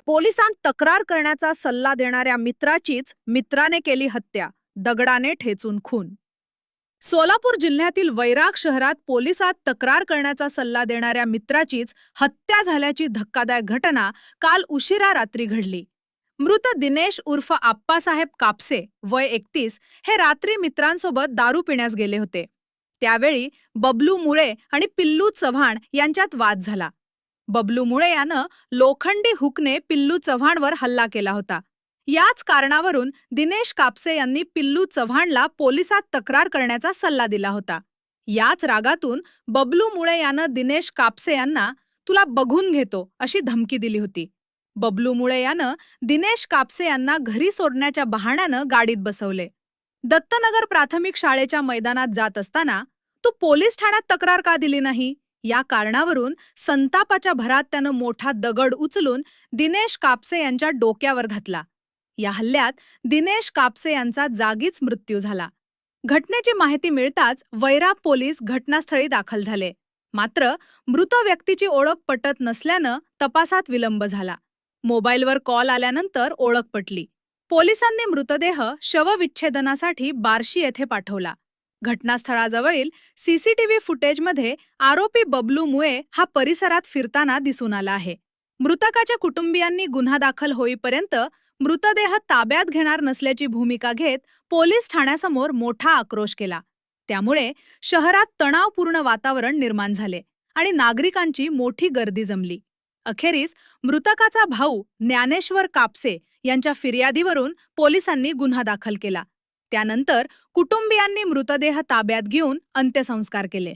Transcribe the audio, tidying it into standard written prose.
पोलिसांत तक्रार करण्याचा सल्ला देणाऱ्या मित्राचीच मित्राने केली हत्या, दगडाने ठेचून खून. सोलापूर जिल्ह्यातील वैराग शहरात पोलिसात तक्रार करण्याचा सल्ला देणाऱ्या मित्राचीच हत्या झाल्याची धक्कादायक घटना काल उशिरा रात्री घडली. मृत दिनेश उर्फ आप्पासाहेब कापसे वय 31 हे रात्री मित्रांसोबत दारू पिण्यास गेले होते. त्यावेळी बबलू मुळे आणि पिल्लू चव्हाण यांच्यात वाद झाला. बबलू मुळे यानं लोखंडी हुकने पिल्लू चव्हाणवर हल्ला केला होता. याच कारणावरून दिनेश कापसे यांनी पिल्लू चव्हाणला पोलिसात तक्रार करण्याचा सल्ला दिला होता. याच रागातून बबलू मुळे यानं दिनेश कापसे यांना "तुला बघून घेतो" अशी धमकी दिली होती. बबलू मुळे यानं दिनेश कापसे यांना घरी सोडण्याच्या बहाण्यानं गाडीत बसवले. दत्तनगर प्राथमिक शाळेच्या मैदानात जात असताना "तू पोलीस ठाण्यात तक्रार का दिली नाही?" या कारणावरून संतापाच्या भरात त्यानं मोठा दगड उचलून दिनेश कापसे यांच्या डोक्यावर घातला. या हल्ल्यात दिनेश कापसे यांचा जागीच मृत्यू झाला. घटनेची माहिती मिळताच वैराग पोलीस घटनास्थळी दाखल झाले. मात्र मृत व्यक्तीची ओळख पटत नसल्यानं तपासात विलंब झाला. मोबाईलवर कॉल आल्यानंतर ओळख पटली. पोलिसांनी मृतदेह शवविच्छेदनासाठी बार्शी येथे पाठवला. घटनास्थळाजवळील सीसीटीव्ही फुटेजमध्ये आरोपी बबलू मुळे हा परिसरात फिरताना दिसून आला आहे. मृतकाच्या कुटुंबियांनी गुन्हा दाखल होईपर्यंत मृतदेह ताब्यात घेणार नसल्याची भूमिका घेत पोलीस ठाण्यासमोर मोठा आक्रोश केला. त्यामुळे शहरात तणावपूर्ण वातावरण निर्माण झाले आणि नागरिकांची मोठी गर्दी जमली. अखेरीस मृतकाचा भाऊ ज्ञानेश्वर कापसे यांच्या फिर्यादीवरून पोलिसांनी गुन्हा दाखल केला. त्यानंतर कुटुंबियांनी मृतदेह ताब्यात घेऊन अंत्यसंस्कार केले.